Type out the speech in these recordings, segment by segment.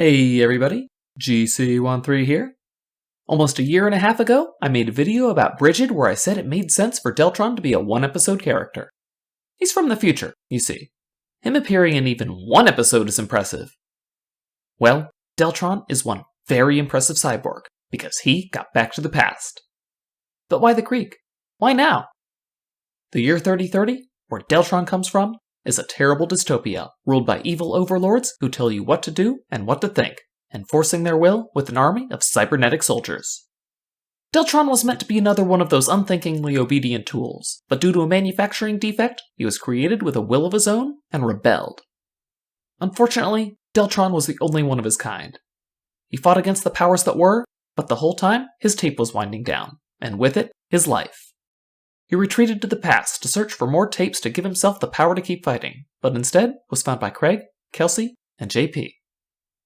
Hey everybody, GC13 here. Almost a year and a half ago, I made a video about Bridget where I said it made sense for Deltron to be a one-episode character. He's from the future, you see. Him appearing in even one episode is impressive. Well, Deltron is one very impressive cyborg, because he got back to the past. But why the Creek? Why now? The year 3030, where Deltron comes from, is a terrible dystopia ruled by evil overlords who tell you what to do and what to think, enforcing their will with an army of cybernetic soldiers. Deltron was meant to be another one of those unthinkingly obedient tools, but due to a manufacturing defect, he was created with a will of his own and rebelled. Unfortunately, Deltron was the only one of his kind. He fought against the powers that were, but the whole time, his tape was winding down, and with it, his life. He retreated to the past to search for more tapes to give himself the power to keep fighting, but instead was found by Craig, Kelsey, and JP.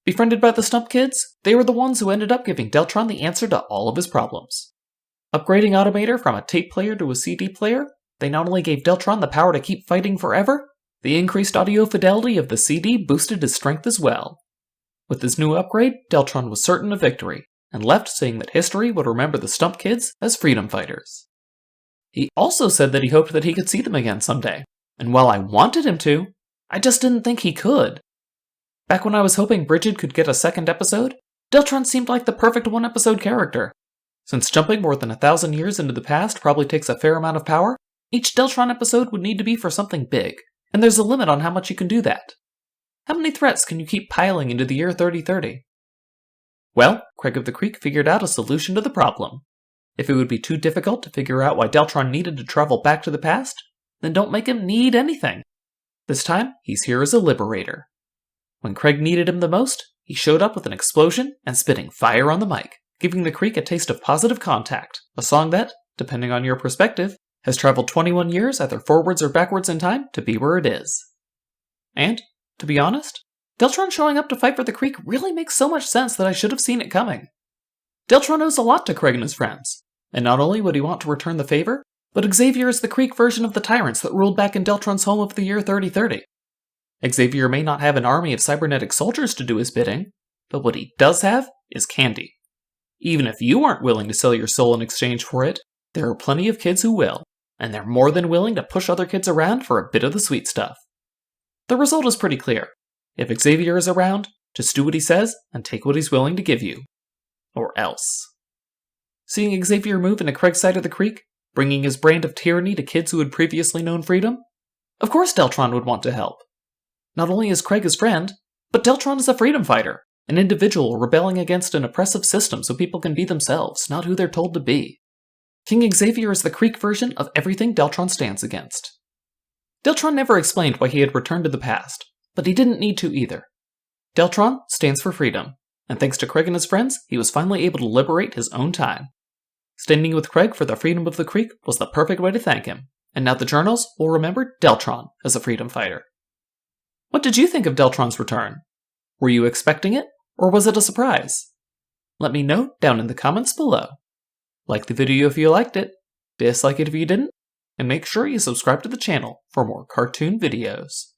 Befriended by the Stump Kids, they were the ones who ended up giving Deltron the answer to all of his problems. Upgrading Automator from a tape player to a CD player, they not only gave Deltron the power to keep fighting forever, the increased audio fidelity of the CD boosted his strength as well. With this new upgrade, Deltron was certain of victory, and left saying that history would remember the Stump Kids as freedom fighters. He also said that he hoped that he could see them again someday, and while I wanted him to, I just didn't think he could. Back when I was hoping Bridget could get a second episode, Deltron seemed like the perfect one-episode character. Since jumping more than 1,000 years into the past probably takes a fair amount of power, each Deltron episode would need to be for something big, and there's a limit on how much you can do that. How many threats can you keep piling into the year 3030? Well, Craig of the Creek figured out a solution to the problem. If it would be too difficult to figure out why Deltron needed to travel back to the past, then don't make him need anything. This time, he's here as a liberator. When Craig needed him the most, he showed up with an explosion and spitting fire on the mic, giving the Creek a taste of positive contact, a song that, depending on your perspective, has traveled 21 years either forwards or backwards in time to be where it is. And, to be honest, Deltron showing up to fight for the Creek really makes so much sense that I should have seen it coming. Deltron owes a lot to Craig and his friends. And not only would he want to return the favor, but Xavier is the Creek version of the tyrants that ruled back in Deltron's home of the year 3030. Xavier may not have an army of cybernetic soldiers to do his bidding, but what he does have is candy. Even if you aren't willing to sell your soul in exchange for it, there are plenty of kids who will, and they're more than willing to push other kids around for a bit of the sweet stuff. The result is pretty clear. If Xavier is around, just do what he says and take what he's willing to give you. Or else. Seeing Xavier move into Craig's side of the Creek, bringing his brand of tyranny to kids who had previously known freedom, of course Deltron would want to help. Not only is Craig his friend, but Deltron is a freedom fighter, an individual rebelling against an oppressive system so people can be themselves, not who they're told to be. King Xavier is the Creek version of everything Deltron stands against. Deltron never explained why he had returned to the past, but he didn't need to either. Deltron stands for freedom, and thanks to Craig and his friends, he was finally able to liberate his own time. Standing with Craig for the freedom of the Creek was the perfect way to thank him, and now the journals will remember Deltron as a freedom fighter. What did you think of Deltron's return? Were you expecting it, or was it a surprise? Let me know down in the comments below. Like the video if you liked it, dislike it if you didn't, and make sure you subscribe to the channel for more cartoon videos.